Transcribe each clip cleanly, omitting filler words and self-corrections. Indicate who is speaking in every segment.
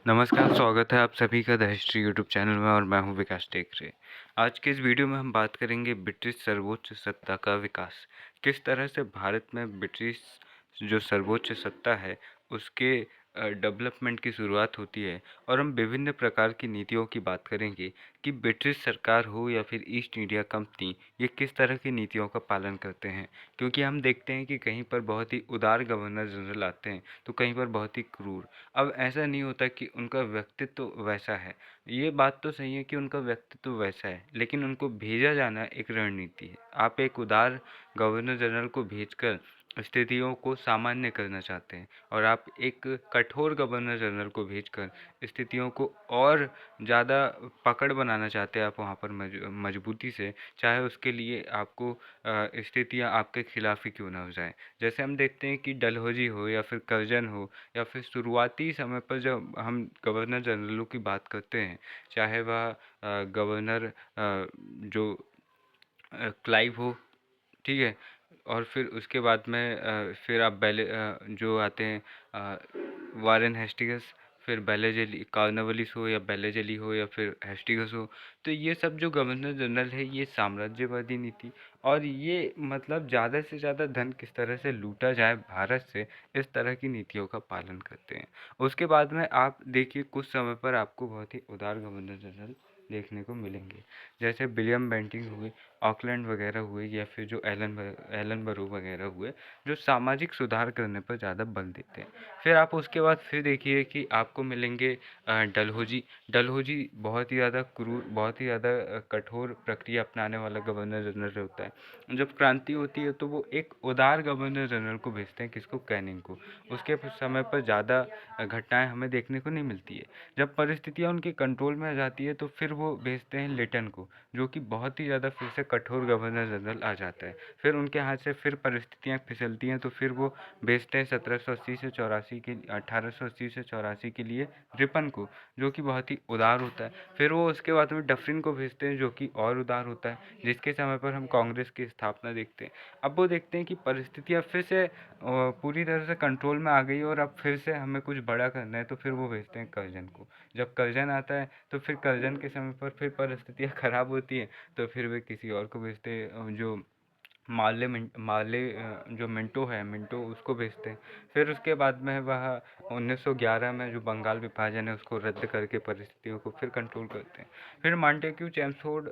Speaker 1: नमस्कार, स्वागत है आप सभी का द हिस्ट्री यूट्यूब चैनल में और मैं हूं विकास टेकरे। आज के इस वीडियो में हम बात करेंगे ब्रिटिश सर्वोच्च सत्ता का विकास। किस तरह से भारत में ब्रिटिश जो सर्वोच्च सत्ता है उसके डेवलपमेंट की शुरुआत होती है और हम विभिन्न प्रकार की नीतियों की बात करेंगे कि ब्रिटिश सरकार हो या फिर ईस्ट इंडिया कंपनी ये किस तरह की नीतियों का पालन करते हैं। क्योंकि हम देखते हैं कि कहीं पर बहुत ही उदार गवर्नर जनरल आते हैं तो कहीं पर बहुत ही क्रूर। अब ऐसा नहीं होता कि उनका व्यक्तित्व वैसा है, ये बात तो सही है कि उनका व्यक्तित्व वैसा है, लेकिन उनको भेजा जाना एक रणनीति है। आप एक उदार गवर्नर जनरल को भेजकर स्थितियों को सामान्य करना चाहते हैं और आप एक कठोर गवर्नर जनरल को भेजकर स्थितियों को और ज़्यादा पकड़ बनाना चाहते हैं आप वहाँ पर मजबूती से, चाहे उसके लिए आपको स्थितियाँ आपके खिलाफ ही क्यों ना हो जाए। जैसे हम देखते हैं कि डलहौजी हो या फिर करजन हो या फिर शुरुआती समय पर जब हम गवर्नर जनरलों की बात करते हैं, चाहे वह गवर्नर जो क्लाइव हो, ठीक है। और फिर उसके बाद में फिर आप जो आते हैं वारेन हेस्टिगस, फिर बेलेजली कॉर्नवालिस हो या बेलेजली हो या फिर हेस्टिगस हो। तो ये सब जो गवर्नर जनरल है ये साम्राज्यवादी नीति और ये मतलब ज़्यादा से ज़्यादा धन किस तरह से लूटा जाए भारत से, इस तरह की नीतियों का पालन करते हैं। उसके बाद में आप देखिए कुछ समय पर आपको बहुत ही उदार गवर्नर जनरल देखने को मिलेंगे, जैसे विलियम बेंटिंक हुए, ऑकलैंड वगैरह हुए या फिर जो एलन बरो वगैरह हुए, जो सामाजिक सुधार करने पर ज़्यादा बल देते हैं। फिर आप उसके बाद फिर देखिए कि आपको मिलेंगे डलहौजी। डलहौजी बहुत ही ज़्यादा क्रूर, बहुत ही ज़्यादा कठोर प्रक्रिया अपनाने वाला गवर्नर जनरल होता है। जब क्रांति होती है तो वो एक उदार गवर्नर जनरल को भेजते हैं, किसको, कैनिंग को। उसके समय पर ज़्यादा घटनाएं हमें देखने को नहीं मिलती है। जब परिस्थितियाँ उनके कंट्रोल में आ जाती है तो फिर वो भेजते हैं लेटन को, जो कि बहुत ही ज़्यादा फिर से कठोर गवर्नर जनरल आ जाता है। फिर उनके हाथ से फिर परिस्थितियाँ फिसलती हैं तो फिर वो भेजते हैं 1780 से 84 के 1880 से 84 के लिए रिपन को, जो कि बहुत ही उदार होता है। फिर वो उसके बाद में डफरिन को भेजते हैं, जो कि और उदार होता है, जिसके समय पर हम कांग्रेस की स्थापना देखते हैं। अब वो देखते हैं कि परिस्थितियाँ फिर से पूरी तरह से कंट्रोल में आ गई और अब फिर से हमें कुछ बड़ा करना है, तो फिर वो भेजते हैं कर्जन को। जब कर्जन आता है तो फिर कर्जन के समय पर फिर परिस्थितियाँ खराब होती हैं तो फिर वे किसी और को भेजते हैं, जो जो मिंटो है, मिंटो उसको भेजते हैं। फिर उसके बाद में वह 1911 में जो बंगाल विभाजन है उसको रद्द करके परिस्थितियों को फिर कंट्रोल करते हैं। फिर मांटेक्यू चेम्सफोर्ड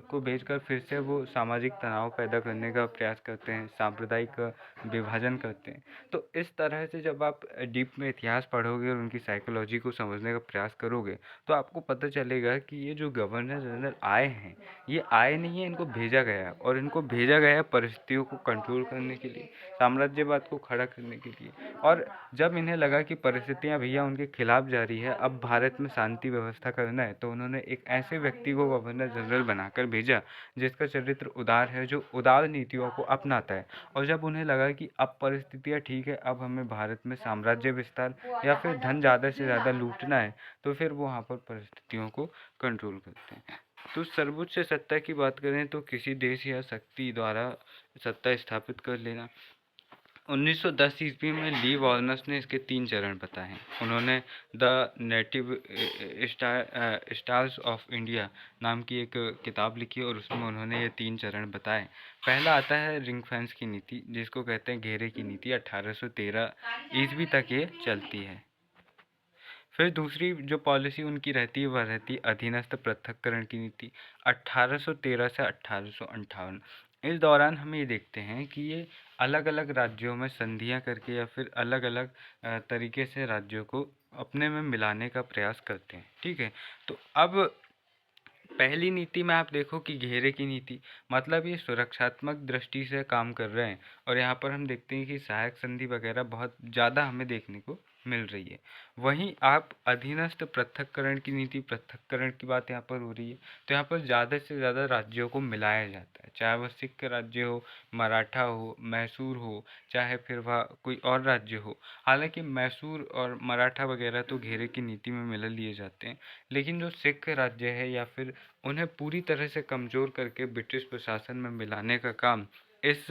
Speaker 1: को भेजकर फिर से वो सामाजिक तनाव पैदा करने का प्रयास करते हैं, सांप्रदायिक विभाजन करते हैं। तो इस तरह से जब आप डीप में इतिहास पढ़ोगे और उनकी साइकोलॉजी को समझने का प्रयास करोगे तो आपको पता चलेगा कि ये जो गवर्नर जनरल आए हैं, ये आए नहीं है, इनको भेजा गया है और इनको भेजा गया है परिस्थितियों को कंट्रोल करने के लिए, साम्राज्यवाद को खड़ा करने के लिए। और जब इन्हें लगा कि परिस्थितियां भैया उनके खिलाफ जा रही है, अब भारत में शांति व्यवस्था करना है, तो उन्होंने एक ऐसे व्यक्ति को गवर्नर जनरल बनाकर भेजा जिसका चरित्र उदार है, जो उदार नीतियों को अपनाता है। और जब उन्हें लगा कि अब परिस्थितियाँ ठीक है, अब हमें भारत में साम्राज्य विस्तार या फिर धन ज़्यादा से ज़्यादा लूटना है, तो फिर वो वहाँ पर परिस्थितियों को कंट्रोल करते हैं। तो सर्वोच्च सत्ता की बात करें तो किसी देश या शक्ति द्वारा सत्ता स्थापित कर लेना। 1910 ईस्वी में ली वार्नस ने इसके 3 चरण बताए हैं। उन्होंने the native stars of India नाम की एक किताब लिखी और उसमें उन्होंने ये 3 चरण बताए। पहला आता है रिंग फेंस की नीति, जिसको कहते हैं घेरे की नीति। 1813 ईस्वी तक ये चलती है। फिर दूसरी जो पॉलिसी उनकी रहती है वह रहती है अधीनस्थ पृथक्करण की नीति, 1813 से 1858। इस दौरान हम ये देखते हैं कि ये अलग अलग राज्यों में संधियां करके या फिर अलग अलग तरीके से राज्यों को अपने में मिलाने का प्रयास करते हैं, ठीक है। तो अब पहली नीति में आप देखो कि घेरे की नीति, मतलब ये सुरक्षात्मक दृष्टि से काम कर रहे हैं और यहाँ पर हम देखते हैं कि सहायक संधि वगैरह बहुत ज़्यादा हमें देखने को मिल रही है। वहीं आप अधीनस्थ पृथक्करण की नीति, पृथक्करण की बात यहाँ पर हो रही है, तो यहाँ पर ज़्यादा से ज़्यादा राज्यों को मिलाया जाता है, चाहे वह सिख राज्य हो, मराठा हो, मैसूर हो, चाहे फिर वह कोई और राज्य हो। हालांकि मैसूर और मराठा वगैरह तो घेरे की नीति में मिला लिए जाते हैं, लेकिन जो सिख राज्य है या फिर उन्हें पूरी तरह से कमज़ोर करके ब्रिटिश प्रशासन में मिलाने का काम इस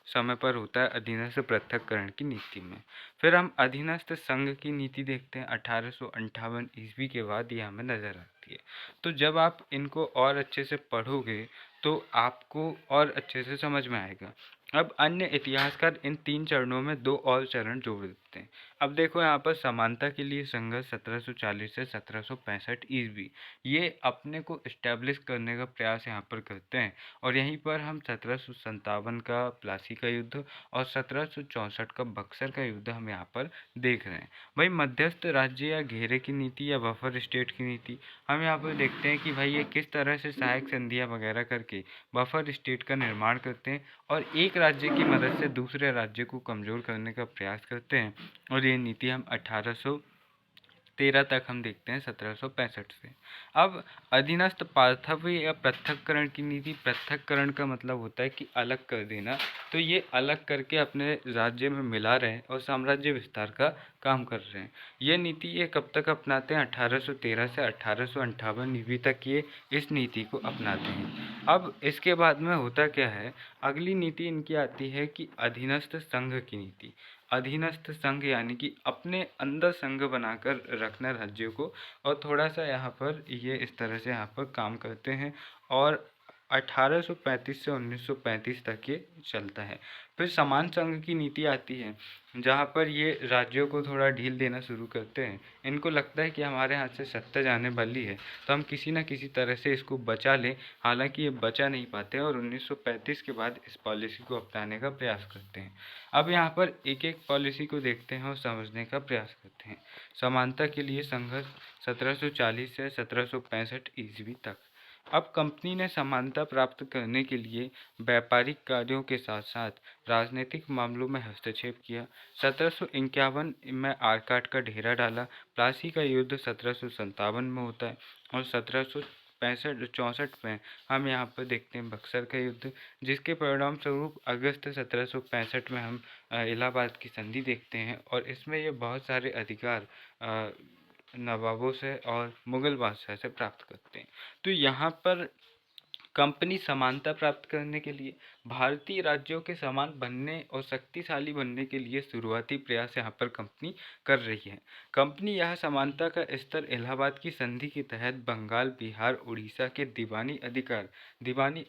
Speaker 1: समय पर होता है अधीनस्थ पृथक्करण की नीति में। फिर हम अधीनस्थ संघ की नीति देखते हैं 1858 ईस्वी के बाद ये हमें नज़र आती है। तो जब आप इनको और अच्छे से पढ़ोगे तो आपको और अच्छे से समझ में आएगा। अब अन्य इतिहासकार इन 3 चरणों में 2 और चरण जोड़ देते हैं। अब देखो यहाँ पर समानता के लिए संघर्ष 1740 से 1765 ईस्वी, ये अपने को इस्टेब्लिश करने का प्रयास यहाँ पर करते हैं। और यहीं पर हम 1757 का प्लासी का युद्ध और 1764 का बक्सर का युद्ध हम यहाँ पर देख रहे हैं। भाई मध्यस्थ राज्य या घेरे की नीति या बफर स्टेट की नीति, हम यहाँ पर देखते हैं कि भाई ये किस तरह से सहायक संधियाँ वगैरह करके बफर स्टेट का निर्माण करते हैं और एक राज्य की मदद से दूसरे राज्य को कमज़ोर करने का प्रयास करते हैं। और ये नीति हम 1813 तक हम देखते हैं 1765 से। अब अधीनस्थ पार्थव्य या पृथक्करण की नीति, पृथक्करण का मतलब होता है कि अलग कर देना, तो ये अलग करके अपने राज्य में मिला रहे हैं और साम्राज्य विस्तार का काम कर रहे हैं। ये नीति ये कब तक अपनाते हैं? 1813 से 1858 ईस्वी तक ये इस नीति को अपनाते हैं। अब इसके बाद में होता क्या है, अगली नीति इनकी आती है कि अधीनस्थ संघ की नीति। अधीनस्थ संघ यानी कि अपने अंदर संघ बनाकर रखना राज्यों को, और थोड़ा सा यहाँ पर ये इस तरह से यहाँ पर काम करते हैं। और 1835 से 1935 तक ये चलता है। फिर समान संघ की नीति आती है, जहाँ पर ये राज्यों को थोड़ा ढील देना शुरू करते हैं। इनको लगता है कि हमारे हाथ से सत्ता जाने वाली है, तो हम किसी न किसी तरह से इसको बचा लें। हालांकि ये बचा नहीं पाते और 1935 के बाद इस पॉलिसी को अपनाने का प्रयास करते हैं। अब यहाँ पर एक एक पॉलिसी को देखते हैं और समझने का प्रयास करते हैं। समानता के लिए संघर्ष 1740 से 1765 ईस्वी तक। अब कंपनी ने समानता प्राप्त करने के लिए व्यापारिक कार्यों के साथ साथ राजनीतिक मामलों में हस्तक्षेप किया। 1751 में आरकाट का ढेरा डाला। प्लासी का युद्ध 1757 में होता है और 1765-64 में हम यहाँ पर देखते हैं बक्सर का युद्ध, जिसके परिणाम स्वरूप अगस्त 1765 में हम इलाहाबाद की संधि देखते हैं। और इसमें ये बहुत सारे अधिकार नवाबों से और मुगल बादशाह से प्राप्त करते हैं। तो यहाँ पर कंपनी समानता प्राप्त करने के लिए भारतीय राज्यों के समान बनने और शक्तिशाली बनने के लिए शुरुआती प्रयास यहाँ पर कंपनी कर रही है। कंपनी यह समानता का स्तर इलाहाबाद की संधि के तहत बंगाल, बिहार, उड़ीसा के दीवानी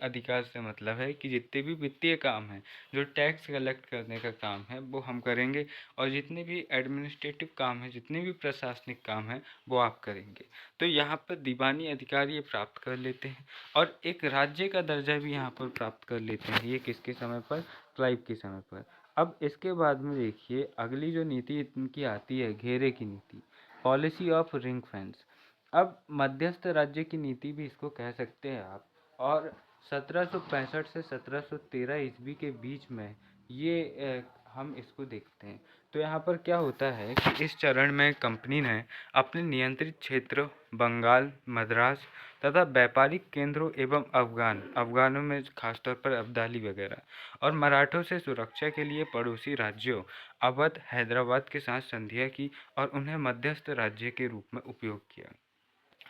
Speaker 1: अधिकार से मतलब है कि जितने भी वित्तीय काम हैं, जो टैक्स कलेक्ट करने का काम है, वो हम करेंगे, और जितने भी एडमिनिस्ट्रेटिव काम हैं, जितने भी प्रशासनिक काम हैं, वो आप करेंगे। तो यहाँ पर दीवानी अधिकार ये प्राप्त कर लेते हैं और एक राज्य का दर्जा भी यहाँ पर प्राप्त कर लेते हैं। ये किसके समय पर? क्लाइव के समय पर। अब इसके बाद में देखिए अगली जो नीति इनकी आती है, घेरे की नीति, पॉलिसी ऑफ रिंग फेंस। अब मध्यस्थ राज्य की नीति भी इसको कह सकते हैं आप। और 1765 से 1713 ईस्वी के बीच में ये हम इसको देखते हैं। तो यहाँ पर क्या होता है कि इस चरण में कंपनी ने अपने नियंत्रित क्षेत्र बंगाल, मद्रास तथा व्यापारिक केंद्रों एवं अफगानों में खासतौर पर अब्दाली वगैरह और मराठों से सुरक्षा के लिए पड़ोसी राज्यों अवध, हैदराबाद के साथ संधियाँ की और उन्हें मध्यस्थ राज्य के रूप में उपयोग किया।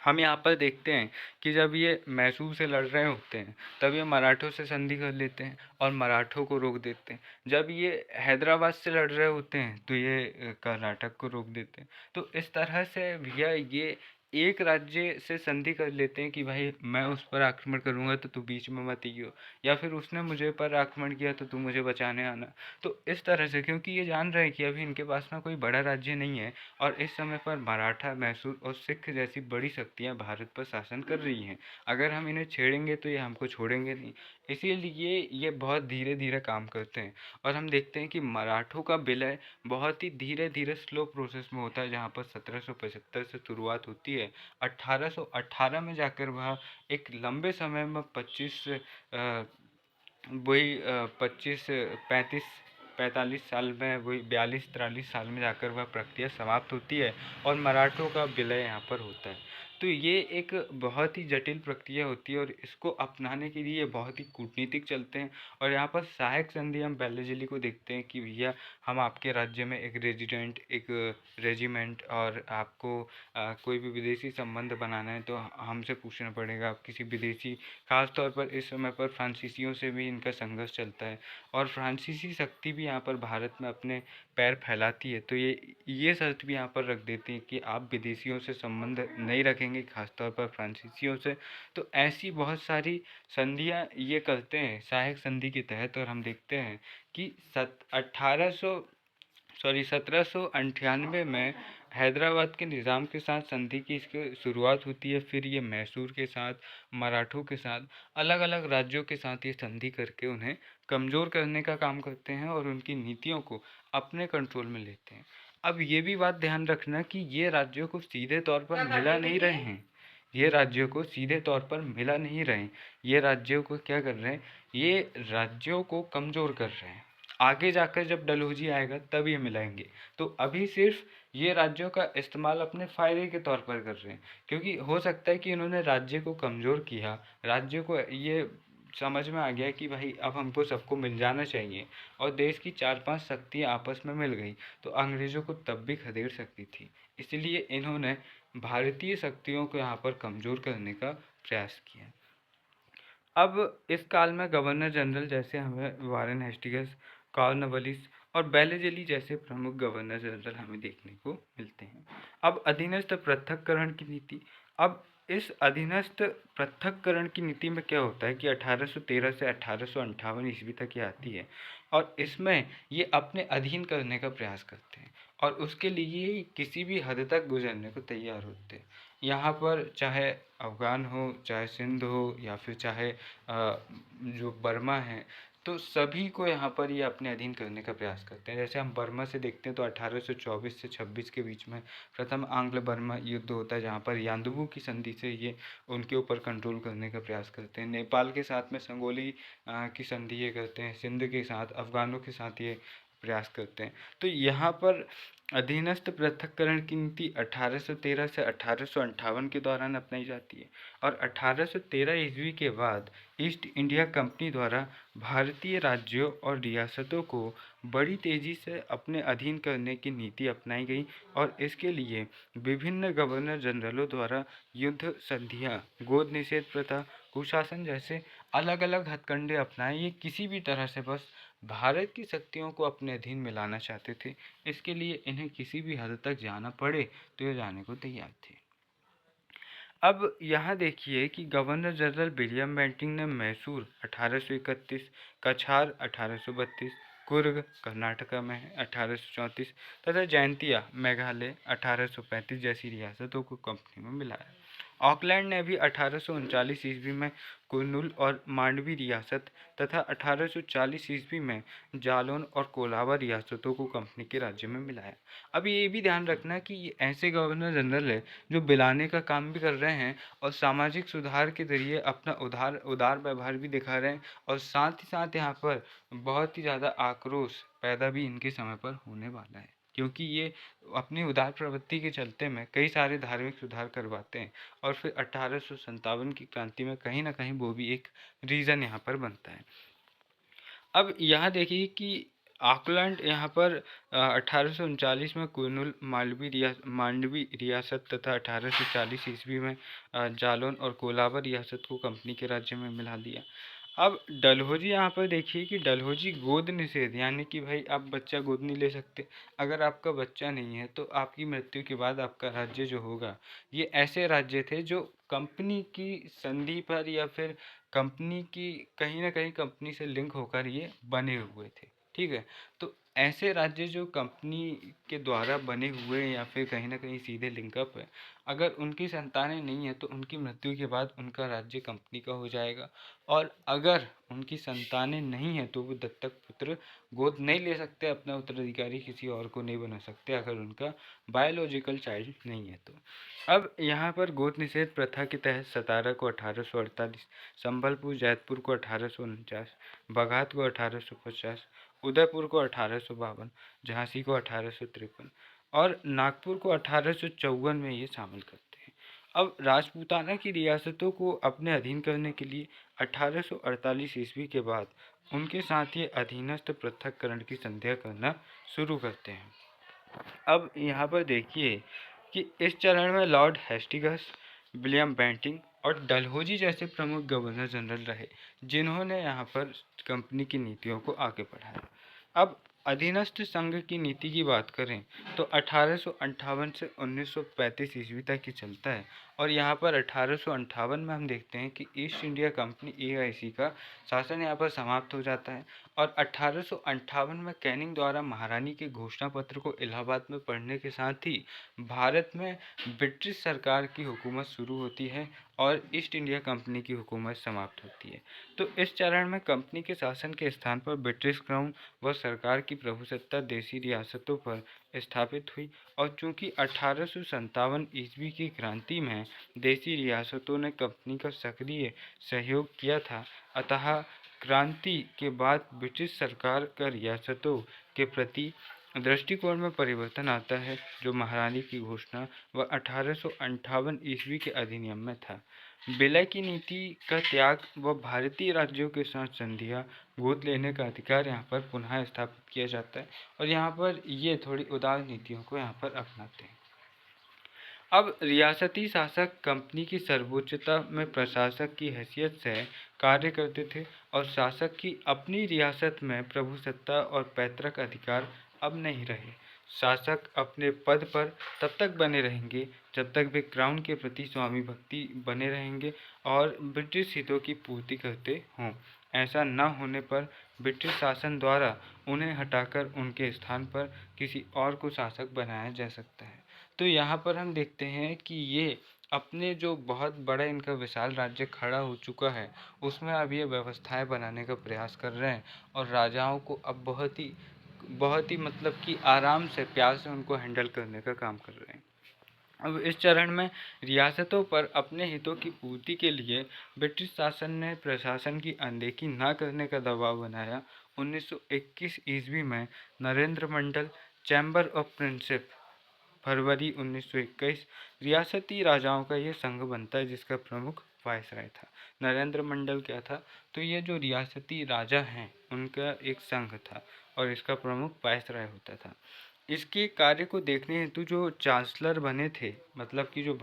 Speaker 1: हम यहाँ पर देखते हैं कि जब ये मैसूर से लड़ रहे होते हैं तब ये मराठों से संधि कर लेते हैं और मराठों को रोक देते हैं। जब ये हैदराबाद से लड़ रहे होते हैं तो ये कर्नाटक को रोक देते हैं। तो इस तरह से भैया ये एक राज्य से संधि कर लेते हैं कि भाई मैं उस पर आक्रमण करूंगा तो तू बीच में मत आइयो, या फिर उसने मुझे पर आक्रमण किया तो तू मुझे बचाने आना। तो इस तरह से, क्योंकि ये जान रहे हैं कि अभी इनके पास में कोई बड़ा राज्य नहीं है और इस समय पर मराठा, मैसूर और सिख जैसी बड़ी शक्तियाँ भारत पर शासन कर रही हैं, अगर हम इन्हें छेड़ेंगे तो ये हमको छोड़ेंगे नहीं। इसीलिए ये बहुत धीरे धीरे काम करते हैं। और हम देखते हैं कि मराठों का विलय बहुत ही धीरे धीरे स्लो प्रोसेस में होता है, जहाँ पर 1775 से शुरुआत होती है। 1818 में जाकर वह एक लंबे समय में 25 35 45 साल में, वही 42-43 साल में जाकर वह प्रक्रिया समाप्त होती है और मराठों का विलय यहाँ पर होता है। तो ये एक बहुत ही जटिल प्रक्रिया होती है और इसको अपनाने के लिए बहुत ही कूटनीतिक चलते हैं। और यहाँ पर सहायक संधि हम बैलेजली को देखते हैं कि भैया हम आपके राज्य में एक रेजिडेंट, एक रेजिमेंट, और आपको कोई भी विदेशी संबंध बनाना है तो हमसे पूछना पड़ेगा। आप किसी विदेशी, खास तौर पर इस समय पर फ्रांसीसियों से भी इनका संघर्ष चलता है और फ्रांसीसी शक्ति भी यहाँ पर भारत में अपने पैर फैलाती है। तो ये शर्त भी यहाँ पर रख देती है कि आप विदेशियों से संबंध नहीं रखेंगे, खासतौर पर फ्रांसीसियों से। तो ऐसी बहुत सारी संधियाँ ये करते हैं सहायक संधि के तहत। और हम देखते हैं कि 1798 में हैदराबाद के निज़ाम के साथ संधि की इसकी शुरुआत होती है। फिर ये मैसूर के साथ, मराठों के साथ, अलग अलग राज्यों के साथ ये संधि करके उन्हें कमज़ोर करने का काम करते हैं और उनकी नीतियों को अपने कंट्रोल में लेते हैं। अब ये भी बात ध्यान रखना कि ये राज्यों को सीधे तौर पर मिला नहीं रहे हैं, ये राज्यों को सीधे तौर पर मिला नहीं रहे, ये राज्यों को क्या कर रहे हैं, ये राज्यों को कमज़ोर कर रहे हैं। आगे जाकर जब डलहौजी आएगा तब ये मिलाएंगे। तो अभी सिर्फ ये राज्यों का इस्तेमाल अपने फ़ायदे के तौर पर कर रहे हैं, क्योंकि हो सकता है कि इन्होंने राज्य को कमज़ोर किया, राज्य को ये समझ में आ गया कि भाई अब हमको सबको मिल जाना चाहिए, और देश की 4-5 शक्तियाँ आपस में मिल गई तो अंग्रेज़ों को तब भी खदेड़ सकती थी। इसलिए इन्होंने भारतीय शक्तियों को यहाँ पर कमज़ोर करने का प्रयास किया। अब इस काल में गवर्नर जनरल जैसे हमें वारेन हेस्टिंग्स, कॉर्नवालिस और बेलेजेली जैसे प्रमुख गवर्नर जनरल हमें देखने को मिलते हैं। अब अधीनस्थ पृथक्करण की नीति। अब इस अधीनस्थ पृथक्करण की नीति में क्या होता है कि 1813 से 1858 ईस्वी तक ये आती है और इसमें ये अपने अधीन करने का प्रयास करते हैं और उसके लिए किसी भी हद तक गुजरने को तैयार होते हैं। यहाँ पर चाहे अफ़गान हो, चाहे सिंध हो, या फिर चाहे जो बर्मा है, तो सभी को यहाँ पर ये अपने अधीन करने का प्रयास करते हैं। जैसे हम बर्मा से देखते हैं तो 1824 से 26 के बीच में प्रथम आंग्ल बर्मा युद्ध होता है, जहाँ पर यान्दुबू की संधि से ये उनके ऊपर कंट्रोल करने का प्रयास करते हैं। नेपाल के साथ में संगोली की संधि ये करते हैं, सिंध के साथ, अफ़गानों के साथ ये प्रयास करते हैं। तो यहाँ पर अधीनस्थ पृथक्करण की नीति 1813 से 1858 के दौरान अपनाई जाती है और 1813 ईस्वी के बाद ईस्ट इंडिया कंपनी द्वारा भारतीय राज्यों और रियासतों को बड़ी तेज़ी से अपने अधीन करने की नीति अपनाई गई और इसके लिए विभिन्न गवर्नर जनरलों द्वारा युद्ध संधियाँ, गोद निषेध प्रथा, कुशासन जैसे अलग अलग हथकंडे अपनाए। ये किसी भी तरह से बस भारत की शक्तियों को अपने अधीन में लाना चाहते थे। इसके लिए इन्हें किसी भी हद तक जाना पड़े तो ये जाने को तैयार थे। अब यहाँ देखिए कि गवर्नर जनरल विलियम बेंटिंक ने मैसूर 1831, कछार 1832, कुर्ग कर्नाटका में है 1834 तथा जयंतिया मेघालय 1835 जैसी रियासतों को कंपनी में मिलाया। ऑकलैंड ने भी 1839 ईस्वी में कुर्नूल और मांडवी रियासत तथा 1840 ईस्वी में जालौन और कोलाबा रियासतों को कंपनी के राज्य में मिलाया। अब ये भी ध्यान रखना कि ये ऐसे गवर्नर जनरल है जो बिलाने का काम भी कर रहे हैं और सामाजिक सुधार के जरिए अपना उदार व्यवहार भी दिखा रहे हैं, और साथ ही साथ यहाँ पर बहुत ही ज़्यादा आक्रोश पैदा भी इनके समय पर होने वाला है, क्योंकि ये अपनी उदार प्रवृत्ति के चलते में कई सारे धार्मिक सुधार करवाते हैं और फिर 1857 की क्रांति में कहीं ना कहीं वो भी एक रीज़न यहाँ पर बनता है। अब यहाँ देखिए कि ऑकलैंड यहाँ पर 1839 में कुर्नूल मांडवी रियासत तथा 1840 ईस्वी में जालौन और कोलाबा रियासत को कंपनी के राज्य में मिला दिया। अब डलहौजी यहाँ पर देखिए कि डलहौजी गोद निषेध, यानी कि भाई आप बच्चा गोद नहीं ले सकते। अगर आपका बच्चा नहीं है तो आपकी मृत्यु के बाद आपका राज्य जो होगा, ये ऐसे राज्य थे जो कंपनी की संधि पर या फिर कंपनी की कहीं ना कहीं कंपनी से लिंक होकर ये बने हुए थे। ठीक है, तो ऐसे राज्य जो कंपनी के द्वारा बने हुए हैं या फिर कहीं ना कहीं सीधे लिंकअप है, अगर उनकी संतानें नहीं है तो उनकी मृत्यु के बाद उनका राज्य कंपनी का हो जाएगा। और अगर उनकी संतानें नहीं हैं तो वो दत्तक पुत्र गोद नहीं ले सकते, अपना उत्तराधिकारी किसी और को नहीं बना सकते अगर उनका बायोलॉजिकल चाइल्ड नहीं है तो। अब यहाँ पर गोद निषेध प्रथा के तहत सतारा को 1848, संबलपुर जैतपुर को 1849, बघात को 1850, उदयपुर को 1852, झांसी को 1853 और नागपुर को 1854 में ये शामिल करते हैं। अब राजपूताना की रियासतों को अपने अधीन करने के लिए 1848 ईस्वी के बाद उनके साथ ये अधीनस्थ पृथक्करण की संध्या करना शुरू करते हैं। अब यहाँ पर देखिए कि इस चरण में लॉर्ड हेस्टिंग्स, विलियम बेंटिंक और डलहौजी जैसे प्रमुख गवर्नर जनरल रहे, जिन्होंने यहाँ पर कंपनी की नीतियों को आगे बढ़ाया। अब अधीनस्थ संघ की नीति की बात करें तो 1858 से 1935 ईस्वी तक ही चलता है, और यहाँ पर 1858 में हम देखते हैं कि ईस्ट इंडिया कंपनी (EIC) का शासन यहाँ पर समाप्त हो जाता है, और 1858 में कैनिंग द्वारा महारानी के घोषणा पत्र को इलाहाबाद में पढ़ने के साथ ही भारत में ब्रिटिश सरकार की हुकूमत शुरू होती है और ईस्ट इंडिया कंपनी की हुकूमत समाप्त होती है। तो इस चरण में कंपनी के शासन के स्थान पर ब्रिटिश क्राउन व सरकार की प्रभुसत्ता देशी रियासतों पर स्थापित हुई, और चूंकि 1857 ईस्वी की क्रांति में देशी रियासतों ने कंपनी का सक्रिय सहयोग किया था, अतः क्रांति के बाद ब्रिटिश सरकार का रियासतों के प्रति दृष्टिकोण में परिवर्तन आता है, जो महारानी की घोषणा व 1858 ईस्वी के अधिनियम में था। विलय की नीति का त्याग व भारतीय राज्यों के साथ संधियां गोद लेने का अधिकार यहाँ पर पुनः स्थापित किया जाता है, और यहाँ पर ये थोड़ी उदार नीतियों को यहाँ पर अपनाते हैं। अब रियासती शासक कंपनी की सर्वोच्चता में प्रशासक की हैसियत से कार्य करते थे, और शासक की अपनी रियासत में प्रभुसत्ता और पैतृक अधिकार अब नहीं रहे। शासक अपने पद पर तब तक बने रहेंगे जब तक वे क्राउन के प्रति स्वामी भक्ति बने रहेंगे और ब्रिटिश हितों की पूर्ति करते हों। ऐसा न होने पर ब्रिटिश शासन द्वारा उन्हें हटाकर उनके स्थान पर किसी और को शासक बनाया जा सकता है। तो यहाँ पर हम देखते हैं कि ये अपने जो बहुत बड़ा इनका विशाल राज्य खड़ा हो चुका है, उसमें अब ये व्यवस्थाएं बनाने का प्रयास कर रहे हैं, और राजाओं को अब बहुत ही मतलब कि आराम से, प्यार से उनको हैंडल करने का काम कर रहे हैं। अब इस चरण में रियासतों पर अपने हितों की पूर्ति के लिए ब्रिटिश शासन ने प्रशासन की अनदेखी न करने का दबाव बनाया। 1921 ईस्वी में नरेंद्र मंडल चैम्बर ऑफ प्रिंसिप, फरवरी 1921 रियासती राजाओं का ये संघ बनता है, जिसका प्रमुख वायसराय था। नरेंद्र मंडल क्या था? तो ये जो रियासती राजा हैं उनका एक संघ था, और इसका प्रमुख वायसराय होता था। इसके कार्य को देखने हेतु जो चांसलर बने थे, मतलब कि जो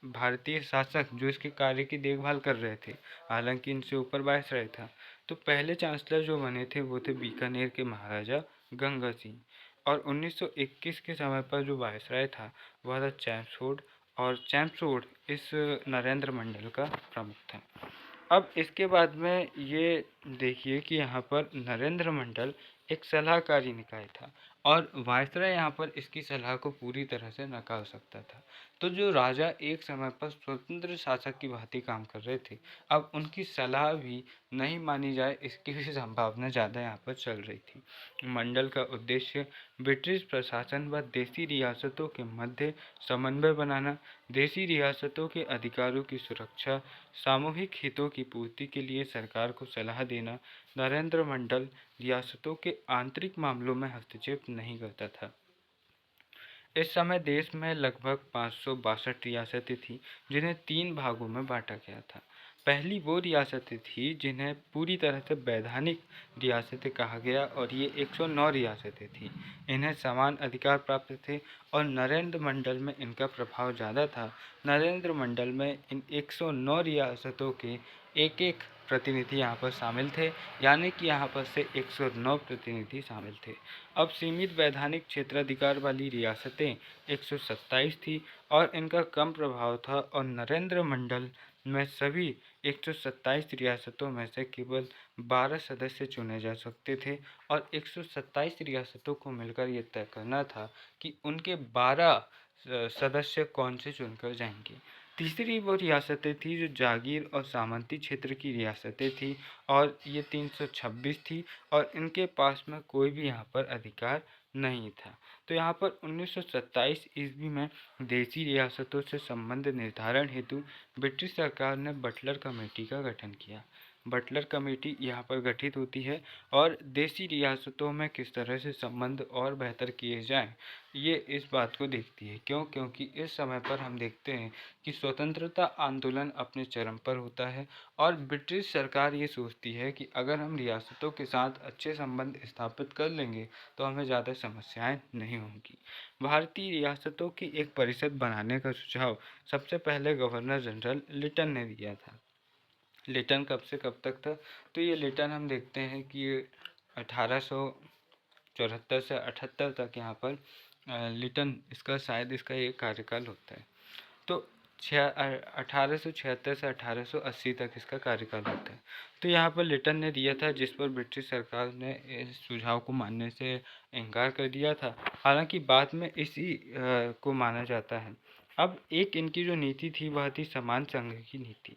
Speaker 1: भारतीय शासक जो इसके कार्य की देखभाल कर रहे थे, हालांकि इनसे ऊपर वायसराय था, तो पहले चांसलर जो बने थे वो थे बीकानेर के महाराजा गंगा सिंह, और 1921 के समय पर जो वायसराय था वह था चैम्सफोर्ड, और चैम्सफोर्ड इस नरेंद्र मंडल का प्रमुख था। अब इसके बाद में ये देखिए कि यहाँ पर नरेंद्र मंडल एक सलाहकारी निकाय था, और वायसराय यहाँ पर इसकी सलाह को पूरी तरह से नकार सकता था। तो जो राजा एक समय पर स्वतंत्र शासक की भांति काम कर रहे थे, अब उनकी सलाह भी नहीं मानी जाए, इसकी भी संभावना ज़्यादा यहाँ पर चल रही थी। मंडल का उद्देश्य ब्रिटिश प्रशासन व देशी रियासतों के मध्य समन्वय बनाना, देशी रियासतों के अधिकारों की सुरक्षा, सामूहिक हितों की पूर्ति के लिए सरकार को सलाह देना। नरेंद्र मंडल रियासतों के आंतरिक मामलों में हस्तक्षेप नहीं करता था। इस समय देश में लगभग 562 रियासतें थीं, जिन्हें 3 भागों में बांटा गया था। पहली वो रियासतें थीं जिन्हें पूरी तरह से वैधानिक रियासतें कहा गया, और ये 109 रियासतें थीं। इन्हें समान अधिकार प्राप्त थे, और नरेंद्र मंडल में इनका प्रभाव ज़्यादा था। नरेंद्र मंडल में इन 109 रियासतों के एक-एक प्रतिनिधि यहाँ पर शामिल थे, यानी कि यहाँ पर से 109 प्रतिनिधि शामिल थे। अब सीमित वैधानिक क्षेत्राधिकार वाली रियासतें 127 थी, और इनका कम प्रभाव था, और नरेंद्र मंडल में सभी 127 रियासतों में से केवल 12 सदस्य चुने जा सकते थे, और 127 रियासतों को मिलकर ये तय करना था कि उनके 12 सदस्य कौन से चुनकर जाएंगे। तीसरी वो रियासतें थी जो जागीर और सामंती क्षेत्र की रियासतें थी, और ये 326 थी, और इनके पास में कोई भी यहाँ पर अधिकार नहीं था। तो यहाँ पर 1927 ईस्वी में देशी रियासतों से संबंध निर्धारण हेतु ब्रिटिश सरकार ने बटलर कमेटी का गठन किया। बटलर कमेटी यहाँ पर गठित होती है और देसी रियासतों में किस तरह से संबंध और बेहतर किए जाएं, ये इस बात को देखती है। क्योंकि इस समय पर हम देखते हैं कि स्वतंत्रता आंदोलन अपने चरम पर होता है और ब्रिटिश सरकार ये सोचती है कि अगर हम रियासतों के साथ अच्छे संबंध स्थापित कर लेंगे तो हमें ज़्यादा समस्याएं नहीं होंगी। भारतीय रियासतों की एक परिषद बनाने का सुझाव सबसे पहले गवर्नर जनरल लिटन ने दिया था। लिटन कब से कब तक था? तो ये लिटन हम देखते हैं कि 1874 से 78 तक यहाँ पर लिटन इसका एक कार्यकाल होता है। तो 1876 से 1880 तक इसका कार्यकाल होता है। तो यहाँ पर लिटन ने दिया था, जिस पर ब्रिटिश सरकार ने इस सुझाव को मानने से इनकार कर दिया था। हालांकि बाद में इसी को माना जाता है। अब एक इनकी जो नीति थी वह थी समान संघ की नीति।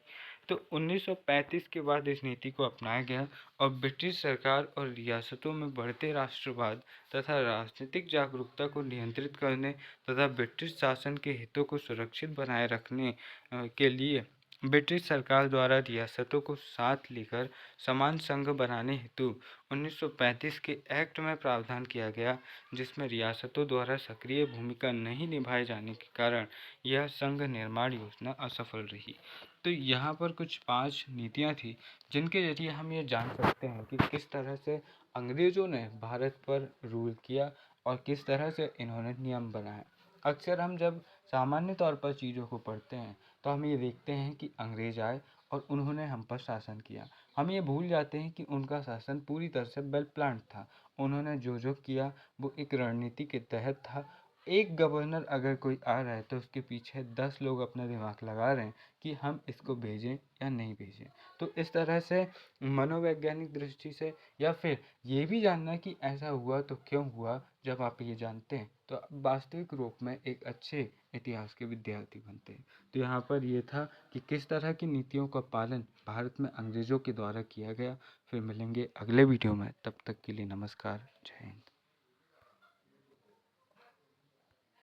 Speaker 1: तो 1935 के बाद इस नीति को अपनाया गया और ब्रिटिश सरकार और रियासतों में बढ़ते राष्ट्रवाद तथा राजनीतिक जागरूकता को नियंत्रित करने तथा ब्रिटिश शासन के हितों को सुरक्षित बनाए रखने के लिए ब्रिटिश सरकार द्वारा रियासतों को साथ लेकर समान संघ बनाने हेतु 1935 के एक्ट में प्रावधान किया गया, जिसमें रियासतों द्वारा सक्रिय भूमिका नहीं निभाए जाने के कारण यह संघ निर्माण योजना असफल रही। तो यहाँ पर कुछ 5 नीतियाँ थी जिनके जरिए हम ये जान सकते हैं कि किस तरह से अंग्रेज़ों ने भारत पर रूल किया और किस तरह से इन्होंने नियम बनाए। अक्सर हम जब सामान्य तौर पर चीज़ों को पढ़ते हैं तो हम ये देखते हैं कि अंग्रेज आए और उन्होंने हम पर शासन किया। हम ये भूल जाते हैं कि उनका शासन पूरी तरह से वेल प्लान्ड था। उन्होंने जो जो किया वो एक रणनीति के तहत था। एक गवर्नर अगर कोई आ रहा है तो उसके पीछे 10 लोग अपना दिमाग लगा रहे हैं कि हम इसको भेजें या नहीं भेजें। तो इस तरह से मनोवैज्ञानिक दृष्टि से या फिर ये भी जानना कि ऐसा हुआ तो क्यों हुआ, जब आप ये जानते हैं तो आप वास्तविक रूप में एक अच्छे इतिहास के विद्यार्थी बनते हैं। तो यहाँ पर ये था कि किस तरह की नीतियों का पालन भारत में अंग्रेज़ों के द्वारा किया गया। फिर मिलेंगे अगले वीडियो में, तब तक के लिए नमस्कार, जय हिंद।